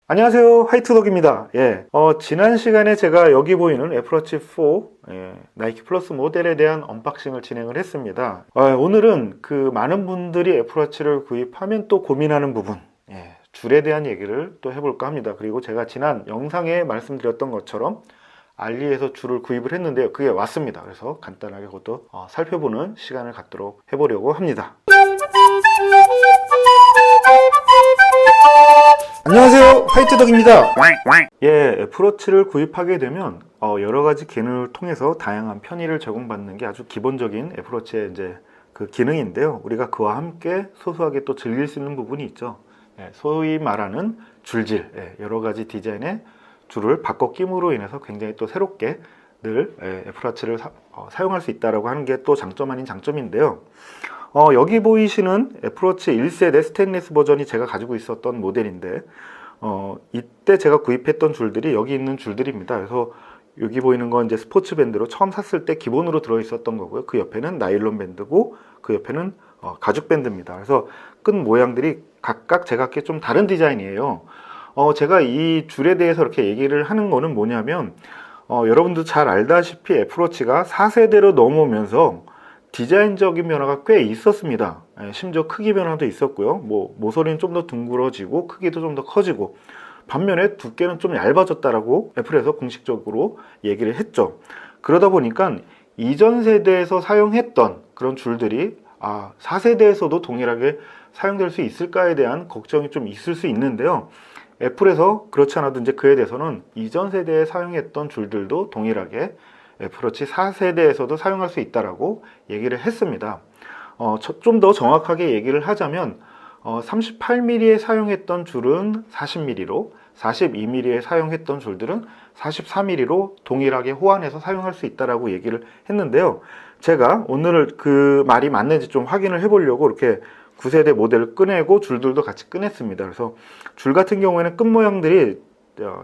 안녕하세요, 화이트덕입니다. 지난 시간에 제가 여기 보이는 애플워치 4 나이키 플러스 모델에 대한 언박싱을 진행을 했습니다. 오늘은 그 많은 분들이 애플워치를 구입하면 또 고민하는 부분, 줄에 대한 얘기를 또 해볼까 합니다. 그리고 제가 지난 영상에 말씀드렸던 것처럼 알리에서 줄을 구입을 했는데요, 그게 왔습니다. 그래서 간단하게 그것도 살펴보는 시간을 갖도록 해보려고 합니다. 안녕하세요, 화이트덕입니다. 애플워치를 구입하게 되면 여러 가지 기능을 통해서 다양한 편의를 제공받는 게 아주 기본적인 애플워치의 이제 그 기능인데요. 우리가 그와 함께 소소하게 또 즐길 수 있는 부분이 있죠. 소위 말하는 줄질, 여러 가지 디자인의 줄을 바꿔 끼므로 인해서 굉장히 또 새롭게 늘 애플워치를 사용할 수 있다고 하는 게 또 장점 아닌 장점인데요. 여기 보이시는 애플워치 1세대 스테인리스 버전이 제가 가지고 있었던 모델인데 이때 제가 구입했던 줄들이 여기 있는 줄들입니다. 그래서 여기 보이는 건 이제 스포츠 밴드로 처음 샀을 때 기본으로 들어 있었던 거고요. 그 옆에는 나일론 밴드고 그 옆에는 가죽 밴드입니다. 그래서 끈 모양들이 각각 제각기 좀 다른 디자인이에요. 제가 이 줄에 대해서 이렇게 얘기를 하는 거는 뭐냐면 여러분도 잘 알다시피 애플워치가 4세대로 넘어오면서 디자인적인 변화가 꽤 있었습니다. 심지어 크기 변화도 있었고요. 모서리는 좀 더 둥그러지고 크기도 좀 더 커지고, 반면에 두께는 좀 얇아졌다라고 애플에서 공식적으로 얘기를 했죠. 그러다 보니까 이전 세대에서 사용했던 그런 줄들이 4세대에서도 동일하게 사용될 수 있을까에 대한 걱정이 좀 있을 수 있는데요. 애플에서 그렇지 않아도 이제 그에 대해서는 이전 세대에 사용했던 줄들도 동일하게 애플워치 4세대에서도 사용할 수 있다라고 얘기를 했습니다. 좀 더 정확하게 얘기를 하자면 38mm에 사용했던 줄은 40mm로, 42mm에 사용했던 줄들은 44mm로 동일하게 호환해서 사용할 수 있다라고 얘기를 했는데요. 제가 오늘 그 말이 맞는지 좀 확인을 해보려고 이렇게 9세대 모델을 꺼내고 줄들도 같이 꺼냈습니다. 그래서 줄 같은 경우에는 끈 모양들이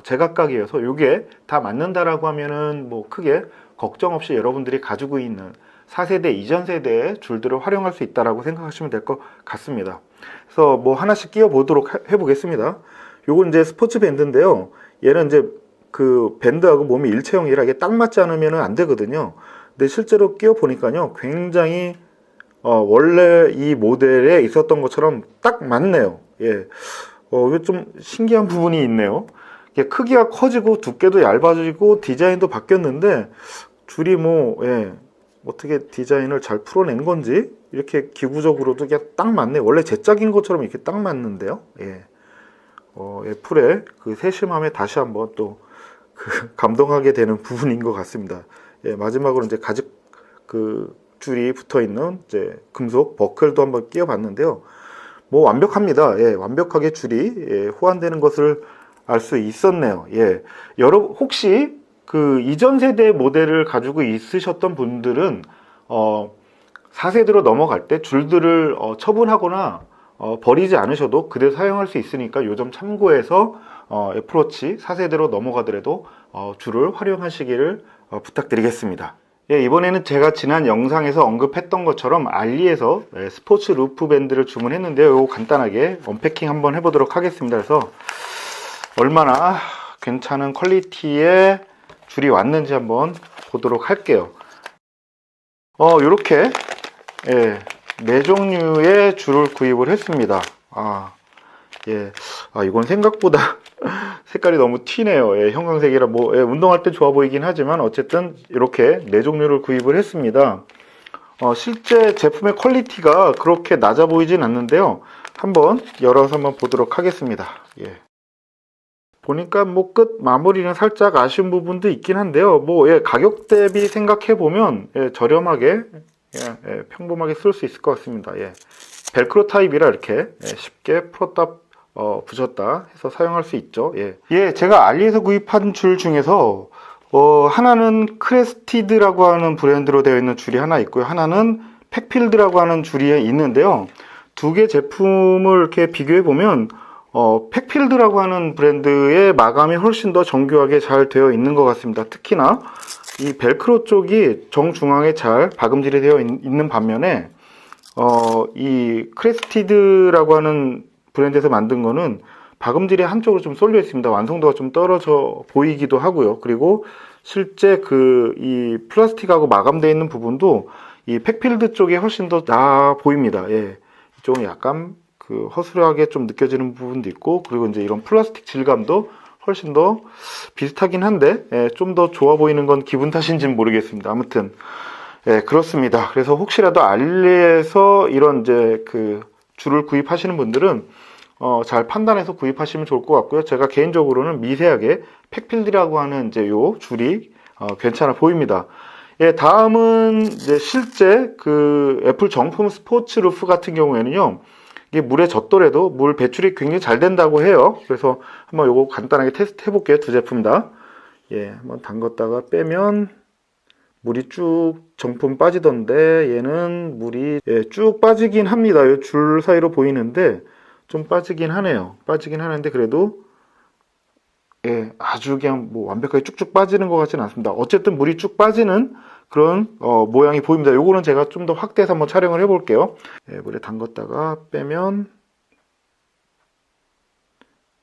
제각각이어서 이게 다 맞는다라고 하면은 크게 걱정 없이 여러분들이 가지고 있는 4세대 이전 세대의 줄들을 활용할 수 있다라고 생각하시면 될 것 같습니다. 그래서 하나씩 끼워 보도록 해보겠습니다. 요건 이제 스포츠 밴드인데요. 얘는 이제 그 밴드하고 몸이 일체형이라 이게 딱 맞지 않으면 안 되거든요. 근데 실제로 끼워 보니까요, 굉장히 원래 이 모델에 있었던 것처럼 딱 맞네요. 이게 좀 신기한 부분이 있네요. 크기가 커지고 두께도 얇아지고 디자인도 바뀌었는데 줄이 어떻게 디자인을 잘 풀어낸 건지 이렇게 기구적으로도 그냥 딱 맞네. 원래 제 짝인 것처럼 이렇게 딱 맞는데요. 애플의 그 세심함에 다시 한번 또 감동하게 되는 부분인 것 같습니다. 마지막으로 이제 가죽 그 줄이 붙어 있는 이제 금속 버클도 한번 끼워 봤는데요. 완벽합니다. 완벽하게 줄이 호환되는 것을 알 수 있었네요. 여러분 혹시 그 이전 세대 모델을 가지고 있으셨던 분들은 4세대로 넘어갈 때 줄들을 처분하거나 버리지 않으셔도 그대로 사용할 수 있으니까 요 점 참고해서 애플워치 4세대로 넘어가더라도 줄을 활용하시기를 부탁드리겠습니다. 이번에는 제가 지난 영상에서 언급했던 것처럼 알리에서 스포츠 루프 밴드를 주문했는데요. 이거 간단하게 언패킹 한번 해보도록 하겠습니다. 그래서 얼마나 괜찮은 퀄리티의 줄이 왔는지 한번 보도록 할게요. 이렇게 4종류의 줄을 구입을 했습니다. 이건 생각보다 색깔이 너무 튀네요. 형광색이라 운동할 때 좋아 보이긴 하지만 어쨌든 이렇게 4종류를 구입을 했습니다. 실제 제품의 퀄리티가 그렇게 낮아 보이진 않는데요. 한번 열어서 한번 보도록 하겠습니다. 보니까 끝 마무리는 살짝 아쉬운 부분도 있긴 한데요. 가격 대비 생각해 보면 저렴하게 평범하게 쓸 수 있을 것 같습니다. 벨크로 타입이라 이렇게 쉽게 풀었다 붙였다 해서 사용할 수 있죠. 제가 알리에서 구입한 줄 중에서 하나는 크레스티드라고 하는 브랜드로 되어 있는 줄이 하나 있고요. 하나는 팩필드라고 하는 줄이 있는데요. 두 개 제품을 이렇게 비교해 보면 팩필드라고 하는 브랜드의 마감이 훨씬 더 정교하게 잘 되어 있는 것 같습니다. 특히나 이 벨크로 쪽이 정중앙에 잘 박음질이 되어 있는 반면에 이 크레스티드라고 하는 브랜드에서 만든 거는 박음질이 한쪽으로 좀 쏠려 있습니다. 완성도가 좀 떨어져 보이기도 하고요. 그리고 실제 이 플라스틱하고 마감되어 있는 부분도 이 팩필드 쪽에 훨씬 더 나아 보입니다. 예. 이쪽은 약간 허술하게 좀 느껴지는 부분도 있고, 그리고 이제 이런 플라스틱 질감도 훨씬 더 비슷하긴 한데, 예, 좀 더 좋아 보이는 건 기분 탓인지는 모르겠습니다. 아무튼, 예, 그렇습니다. 그래서 혹시라도 알리에서 이런 이제 줄을 구입하시는 분들은 잘 판단해서 구입하시면 좋을 것 같고요. 제가 개인적으로는 미세하게 팩필드라고 하는 이제 요 줄이 괜찮아 보입니다. 예, 다음은 이제 실제 애플 정품 스포츠 루프 같은 경우에는요, 이게 물에 젖더라도 물 배출이 굉장히 잘 된다고 해요. 그래서 한번 요거 간단하게 테스트 해볼게요. 두 제품 다. 예, 한번 담갔다가 빼면 물이 쭉 정품 빠지던데, 얘는 물이 쭉 빠지긴 합니다. 요 줄 사이로 보이는데 좀 빠지긴 하네요. 빠지긴 하는데 그래도 예, 아주 그냥 뭐 완벽하게 쭉쭉 빠지는 것 같지는 않습니다. 어쨌든 물이 쭉 빠지는 그런 모양이 보입니다. 요거는 제가 좀 더 확대해서 한번 촬영을 해볼게요. 예, 물에 담갔다가 빼면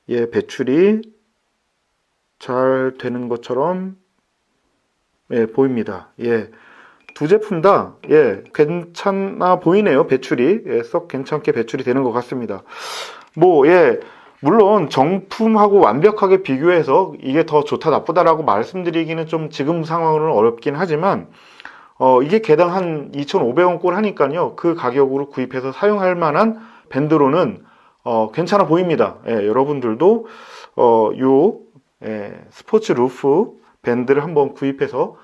예, 배출이 잘 되는 것처럼 예, 보입니다. 예, 두 제품 다 예, 괜찮아 보이네요. 배출이 예, 썩 괜찮게 배출이 되는 것 같습니다. 뭐 예, 물론 정품하고 완벽하게 비교해서 이게 더 좋다 나쁘다라고 말씀드리기는 좀 지금 상황으로는 어렵긴 하지만 이게 개당 한 2,500원 꼴 하니까요. 그 가격으로 구입해서 사용할 만한 밴드로는 괜찮아 보입니다. 예, 여러분들도 스포츠 루프 밴드를 한번 구입해서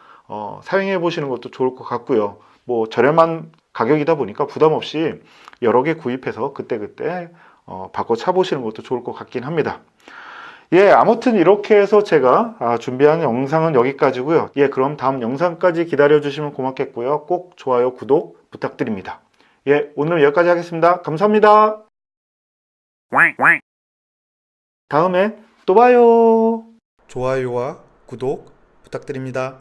사용해 보시는 것도 좋을 것 같고요. 뭐 저렴한 가격이다 보니까 부담 없이 여러 개 구입해서 그때그때 바꿔 차보시는 것도 좋을 것 같긴 합니다. 예, 아무튼 이렇게 해서 제가 준비한 영상은 여기까지고요. 예, 그럼 다음 영상까지 기다려주시면 고맙겠고요. 꼭 좋아요, 구독 부탁드립니다. 예, 오늘 여기까지 하겠습니다. 감사합니다. 다음에 또 봐요. 좋아요와 구독 부탁드립니다.